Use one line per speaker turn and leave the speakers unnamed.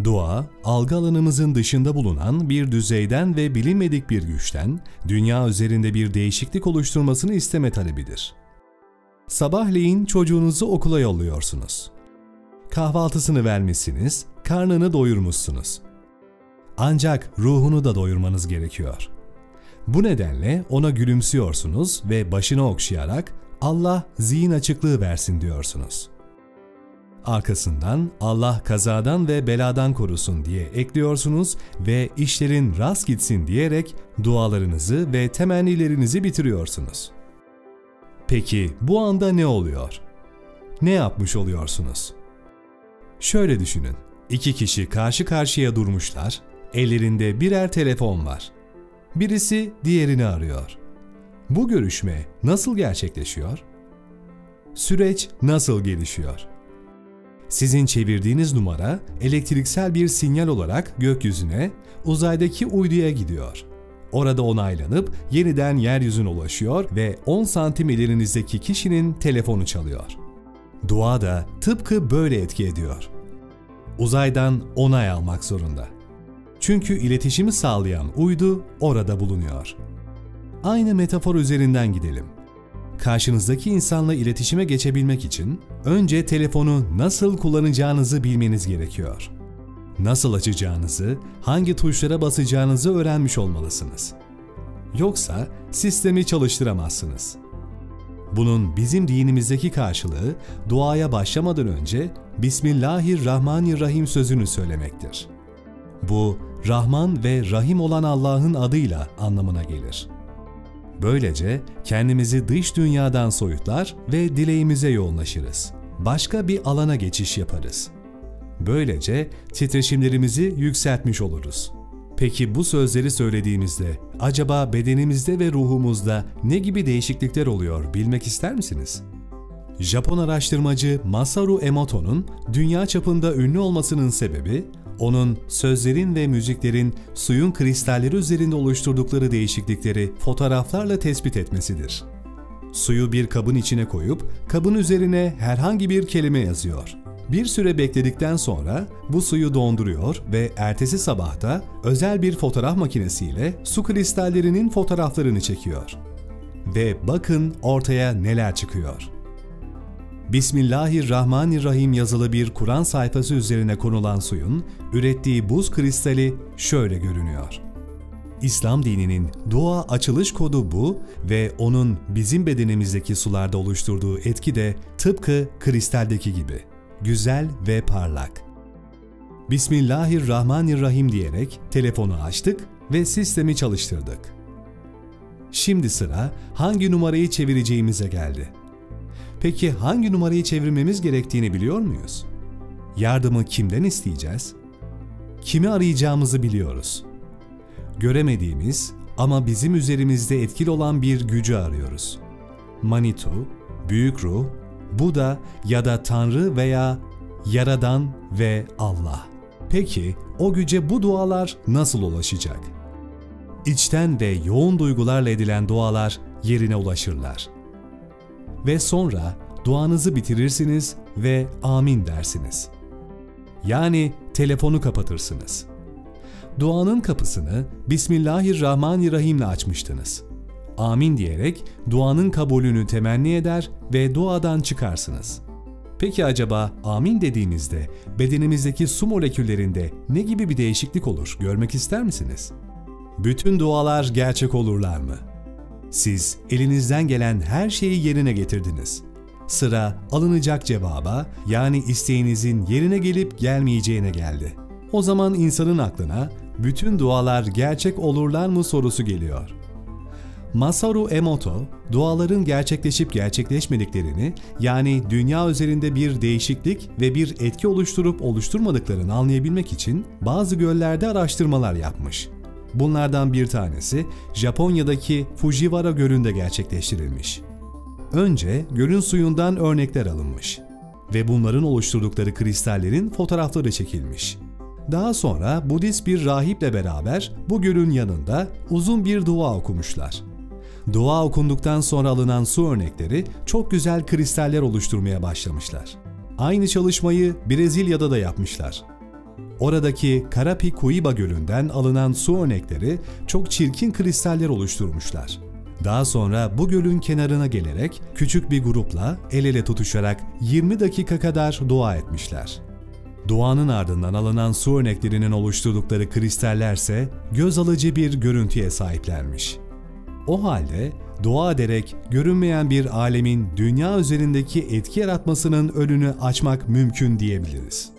Dua, algı alanımızın dışında bulunan bir düzeyden ve bilinmedik bir güçten, dünya üzerinde bir değişiklik oluşturmasını isteme talebidir. Sabahleyin çocuğunuzu okula yolluyorsunuz. Kahvaltısını vermişsiniz, karnını doyurmuşsunuz. Ancak ruhunu da doyurmanız gerekiyor. Bu nedenle ona gülümsüyorsunuz ve başını okşayarak Allah zihin açıklığı versin diyorsunuz. Arkasından Allah kazadan ve beladan korusun diye ekliyorsunuz ve işlerin rast gitsin diyerek dualarınızı ve temennilerinizi bitiriyorsunuz. Peki bu anda ne oluyor? Ne yapmış oluyorsunuz? Şöyle düşünün, iki kişi karşı karşıya durmuşlar, ellerinde birer telefon var. Birisi diğerini arıyor. Bu görüşme nasıl gerçekleşiyor? Süreç nasıl gelişiyor? Sizin çevirdiğiniz numara elektriksel bir sinyal olarak gökyüzüne, uzaydaki uyduya gidiyor. Orada onaylanıp yeniden yeryüzüne ulaşıyor ve 10 santim ilerinizdeki kişinin telefonu çalıyor. Dua da tıpkı böyle etki ediyor. Uzaydan onay almak zorunda. Çünkü iletişimi sağlayan uydu orada bulunuyor. Aynı metafor üzerinden gidelim. Karşınızdaki insanla iletişime geçebilmek için önce telefonu nasıl kullanacağınızı bilmeniz gerekiyor. Nasıl açacağınızı, hangi tuşlara basacağınızı öğrenmiş olmalısınız. Yoksa sistemi çalıştıramazsınız. Bunun bizim dinimizdeki karşılığı duaya başlamadan önce Bismillahirrahmanirrahim sözünü söylemektir. Bu, Rahman ve Rahim olan Allah'ın adıyla anlamına gelir. Böylece kendimizi dış dünyadan soyutlar ve dileğimize yoğunlaşırız. Başka bir alana geçiş yaparız. Böylece titreşimlerimizi yükseltmiş oluruz. Peki bu sözleri söylediğimizde acaba bedenimizde ve ruhumuzda ne gibi değişiklikler oluyor bilmek ister misiniz? Japon araştırmacı Masaru Emoto'nun dünya çapında ünlü olmasının sebebi, onun sözlerin ve müziklerin suyun kristalleri üzerinde oluşturdukları değişiklikleri fotoğraflarla tespit etmesidir. Suyu bir kabın içine koyup kabın üzerine herhangi bir kelime yazıyor. Bir süre bekledikten sonra bu suyu donduruyor ve ertesi sabahta özel bir fotoğraf makinesiyle su kristallerinin fotoğraflarını çekiyor. Ve bakın ortaya neler çıkıyor. Bismillahirrahmanirrahim yazılı bir Kur'an sayfası üzerine konulan suyun ürettiği buz kristali şöyle görünüyor. İslam dininin dua açılış kodu bu ve onun bizim bedenimizdeki sularda oluşturduğu etki de tıpkı kristaldeki gibi. Güzel ve parlak. Bismillahirrahmanirrahim diyerek telefonu açtık ve sistemi çalıştırdık. Şimdi sıra hangi numarayı çevireceğimize geldi. Peki hangi numarayı çevirmemiz gerektiğini biliyor muyuz? Yardımı kimden isteyeceğiz? Kimi arayacağımızı biliyoruz. Göremediğimiz ama bizim üzerimizde etkili olan bir gücü arıyoruz. Manitu, Büyük Ruh, Buda ya da Tanrı veya Yaradan ve Allah. Peki o güce bu dualar nasıl ulaşacak? İçten ve yoğun duygularla edilen dualar yerine ulaşırlar. Ve sonra duanızı bitirirsiniz ve amin dersiniz. Yani telefonu kapatırsınız. Duanın kapısını Bismillahirrahmanirrahim ile açmıştınız. Amin diyerek duanın kabulünü temenni eder ve duadan çıkarsınız. Peki acaba amin dediğimizde bedenimizdeki su moleküllerinde ne gibi bir değişiklik olur görmek ister misiniz? Bütün dualar gerçek olurlar mı? Siz elinizden gelen her şeyi yerine getirdiniz. Sıra alınacak cevaba, yani isteğinizin yerine gelip gelmeyeceğine geldi. O zaman insanın aklına bütün dualar gerçek olurlar mı sorusu geliyor. Masaru Emoto, duaların gerçekleşip gerçekleşmediklerini, yani dünya üzerinde bir değişiklik ve bir etki oluşturup oluşturmadıklarını anlayabilmek için bazı göllerde araştırmalar yapmış. Bunlardan bir tanesi Japonya'daki Fujiwara Gölü'nde gerçekleştirilmiş. Önce gölün suyundan örnekler alınmış ve bunların oluşturdukları kristallerin fotoğrafları çekilmiş. Daha sonra Budist bir rahiple beraber bu gölün yanında uzun bir dua okumuşlar. Dua okunduktan sonra alınan su örnekleri çok güzel kristaller oluşturmaya başlamışlar. Aynı çalışmayı Brezilya'da da yapmışlar. Oradaki Karapi-Kuiba Gölü'nden alınan su örnekleri çok çirkin kristaller oluşturmuşlar. Daha sonra bu gölün kenarına gelerek küçük bir grupla el ele tutuşarak 20 dakika kadar dua etmişler. Duanın ardından alınan su örneklerinin oluşturdukları kristallerse göz alıcı bir görüntüye sahiplermiş. O halde dua ederek görünmeyen bir alemin dünya üzerindeki etki yaratmasının önünü açmak mümkün diyebiliriz.